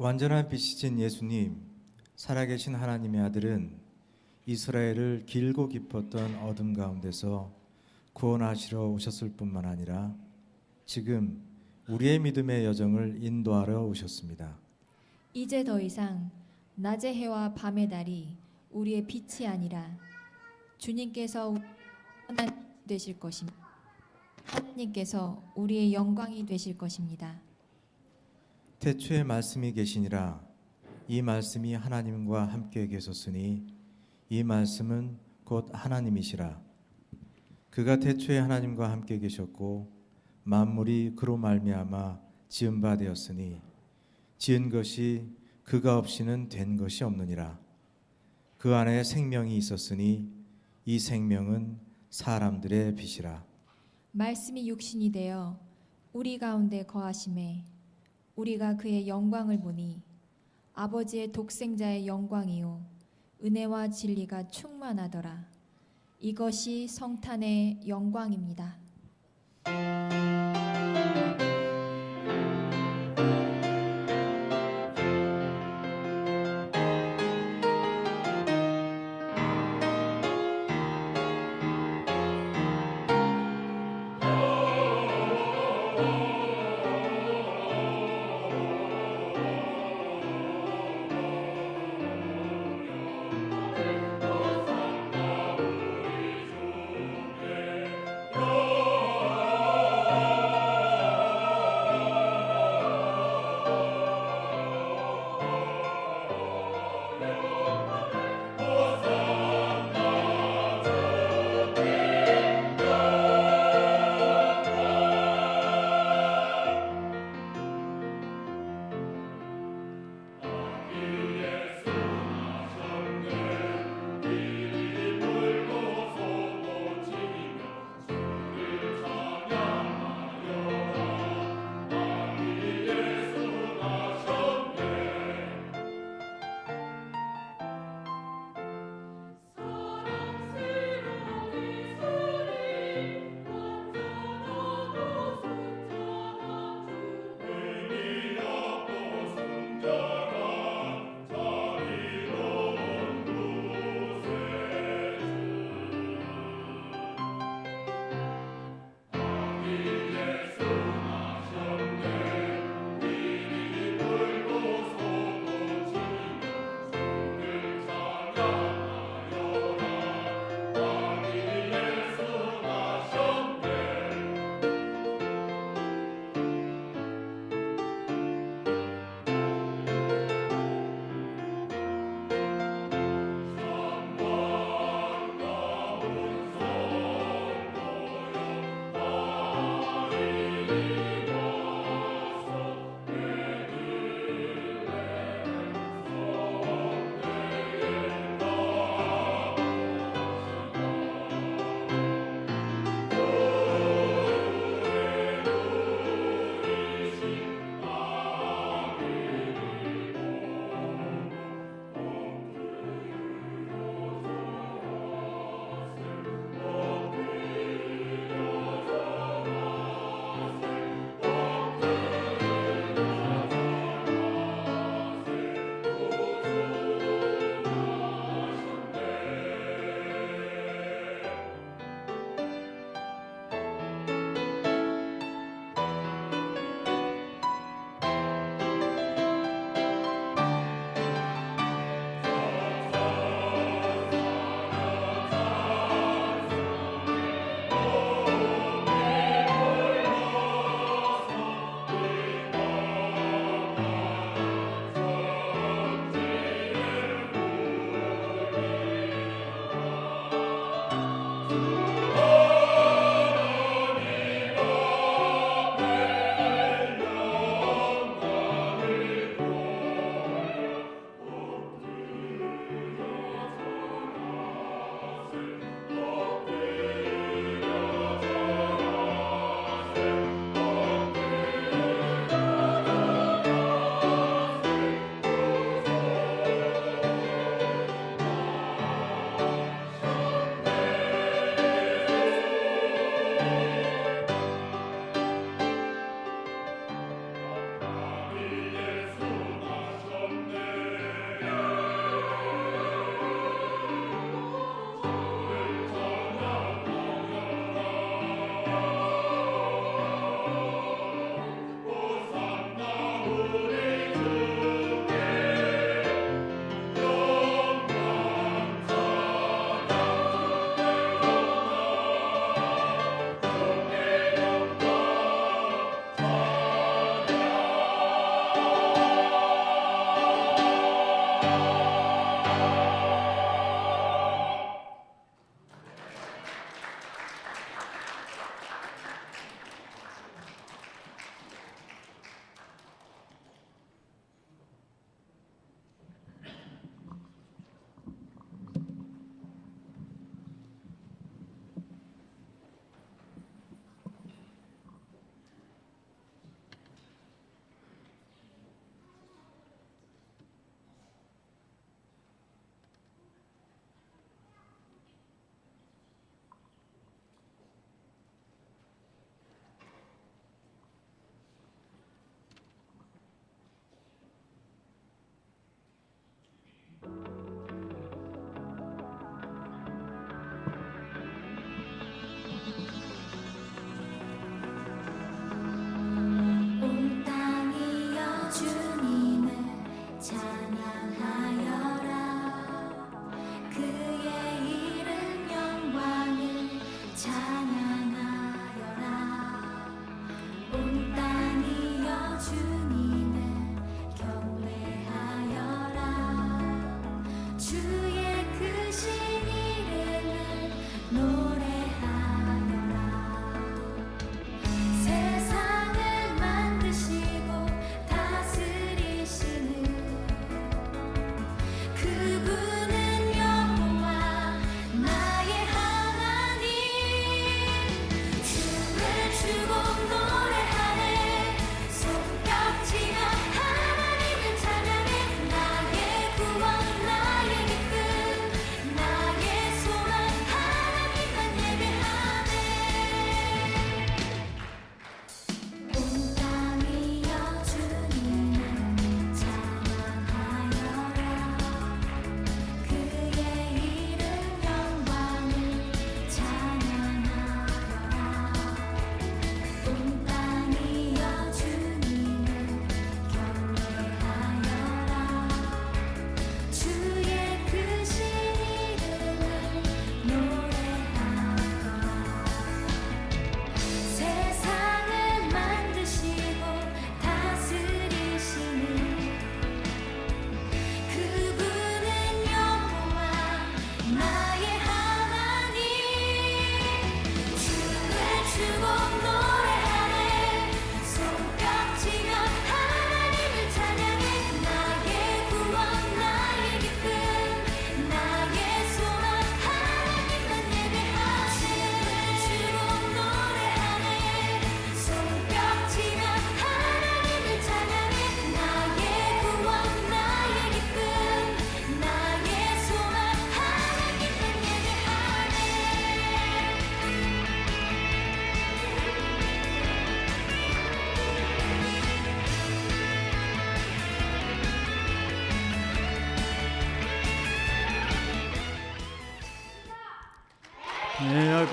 완전한 빛이신 예수님, 살아계신 하나님의 아들은 이스라엘을 길고 깊었던 어둠 가운데서 구원하시러 오셨을 뿐만 아니라 지금 우리의 믿음의 여정을 인도하러 오셨습니다. 이제 더 이상 낮의 해와 밤의 달이 우리의 빛이 아니라 주님께서 하나님 되실 것입니다. 하나님께서 우리의 영광이 되실 것입니다. 태초에 말씀이 계시니라. 이 말씀이 하나님과 함께 계셨으니 이 말씀은 곧 하나님이시라. 그가 태초에 하나님과 함께 계셨고 만물이 그로 말미암아 지은 바 되었으니 지은 것이 그가 없이는 된 것이 없느니라. 그 안에 생명이 있었으니 이 생명은 사람들의 빛이라. 말씀이 육신이 되어 우리 가운데 거하심에 우리가 그의 영광을 보니 아버지의 독생자의 영광이요 은혜와 진리가 충만하더라. 이것이 성탄의 영광입니다.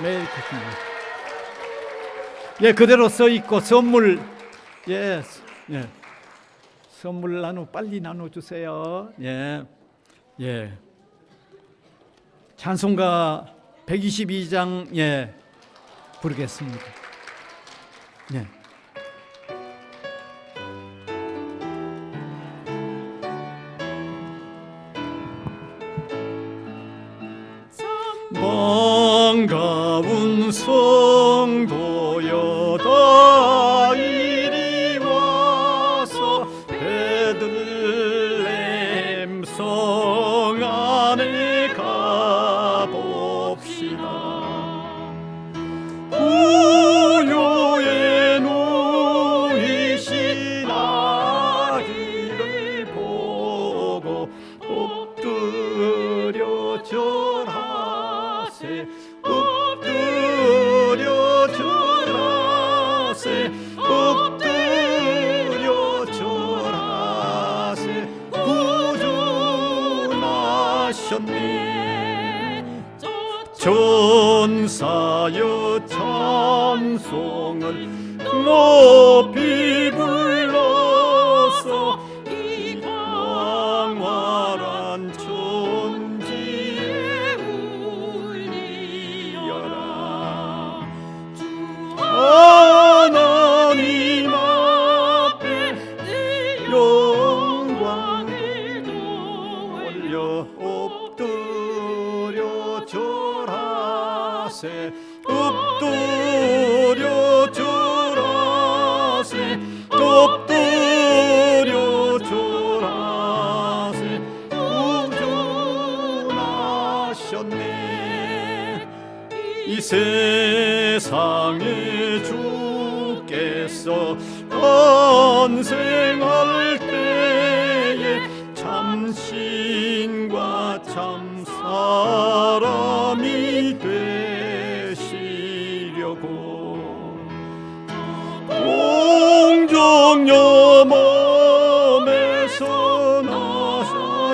메리 크리스마스. 예, 그대로 써 있고 선물, 예, 예, 선물 빨리 나눠주세요. 예, 예. 찬송가 122장 예 부르겠습니다. 예. 반가운 성도여 다 이리 와서 베들레헴 성 안에 가봅시다. 부요에 누이신 아기를 보고 엎드려 절하세. 엎드려 절하세. 엎드려 절하세. 구주나셨네. 전사여 찬송을 높이 불러서 이 광활한 천지에 울리어라. 하나님 앞에 내 영광을 돌려 엎드려 절하세. 엎드려 절하세. 엎드려 절하세. 구주나셨네. 이 세상에 주께서 탄생할 때에 참신과 참사람이 되시려고 공정여 몸에서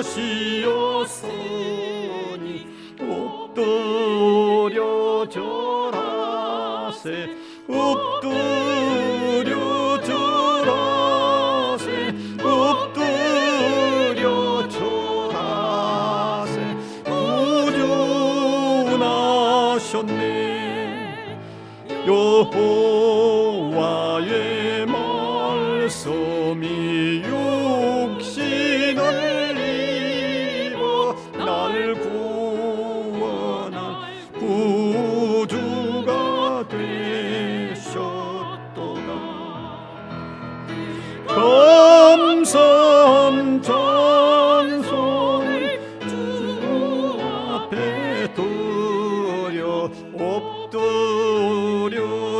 나사시었으니 엎드려 절하세. 엎드려 절하세. 엎드려 절하세. 구주나셨네. 여호와의 말씀이 육신을 입어 날 구원한 구주가 되셨도다. 감사한 찬송을 주 앞에 드려 엎드려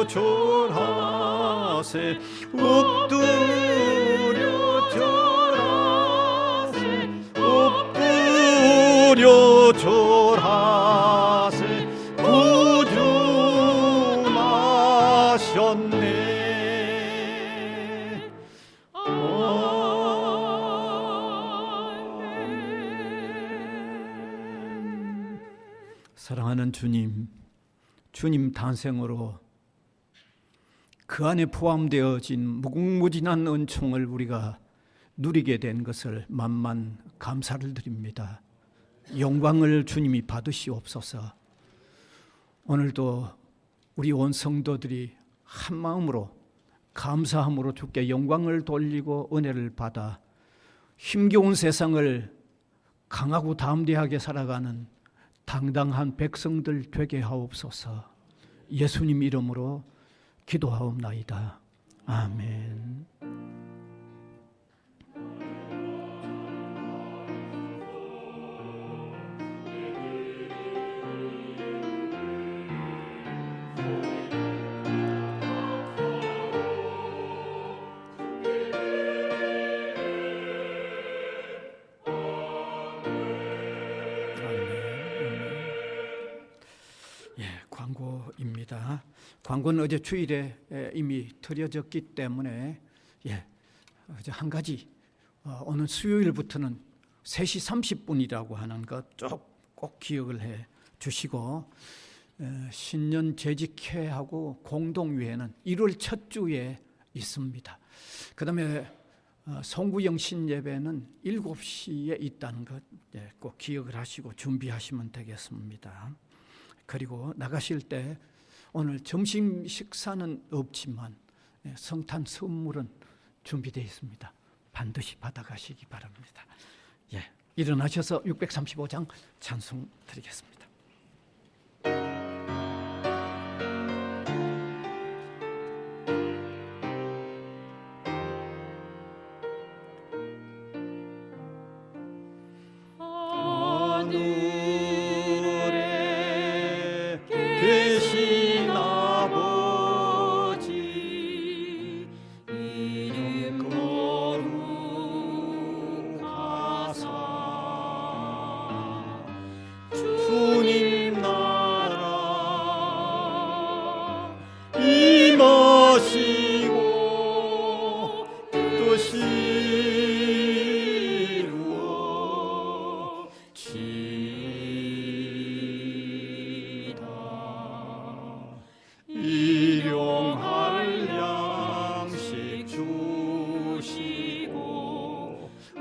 절하세. 엎드려 절하세. 엎드려 절하세. 구주나셨네. 아멘. 사랑하는 주님, 주님 탄생으로 그 안에 포함되어진 무궁무진한 은총을 우리가 누리게 된 것을 만만 감사를 드립니다. 영광을 주님이 받으시옵소서. 오늘도 우리 온 성도들이 한 마음으로 감사함으로 주께 영광을 돌리고 은혜를 받아 힘겨운 세상을 강하고 담대하게 살아가는 당당한 백성들 되게 하옵소서. 예수님 이름으로 기도하옵나이다. 아멘. 광고입니다. 광고는 어제 주일에 이미 드려졌기 때문에 어제 한 가지 오늘 수요일부터는 3시 30분이라고 하는 것 꼭 기억을 해 주시고 신년 재직회하고 공동회는 1월 첫 주에 있습니다. 그 다음에 송구영 신예배는 7시에 있다는 것 꼭 기억을 하시고 준비하시면 되겠습니다. 그리고 나가실 때 오늘 점심 식사는 없지만 성탄 선물은 준비되어 있습니다. 반드시 받아가시기 바랍니다. 일어나셔서 635장 찬송 드리겠습니다. 하늘에 계신 아버지 이름 거룩하사 주님 나라 임하시고 뜻이 일용할 양식 주시고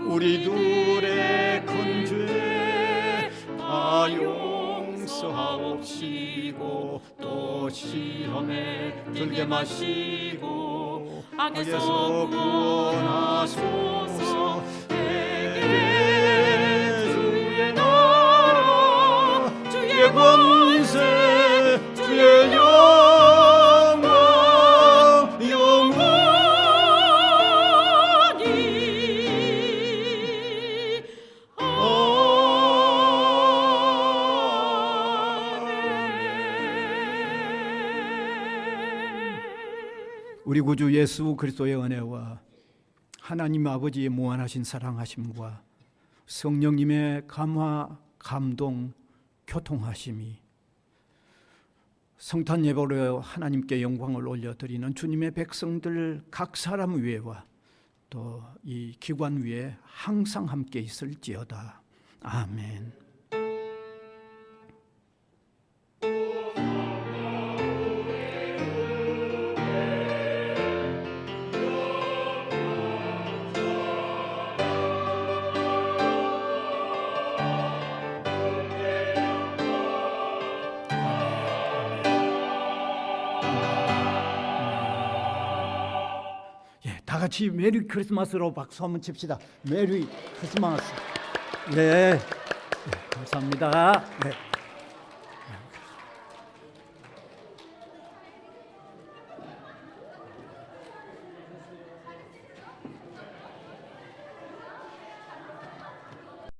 우리 둘의 큰 죄 다 용서하옵시고 또 시험에 들게 마시고 악에서 구원하소서. 내게 주의 나라 주의 권세 주의 영광 영원히 우리 구주 예수 그리스도의 은혜와 하나님 아버지의 무한하신 사랑하심과 성령님의 감화, 감동, 교통하심이 성탄 예배로 하나님께 영광을 올려드리는 주님의 백성들 각 사람 위에와 또 이 기관 위에 항상 함께 있을지어다. 아멘. 다 같이 메리 크리스마스로 박수 한번 칩시다. 메리 크리스마스. 네, 감사합니다. 네.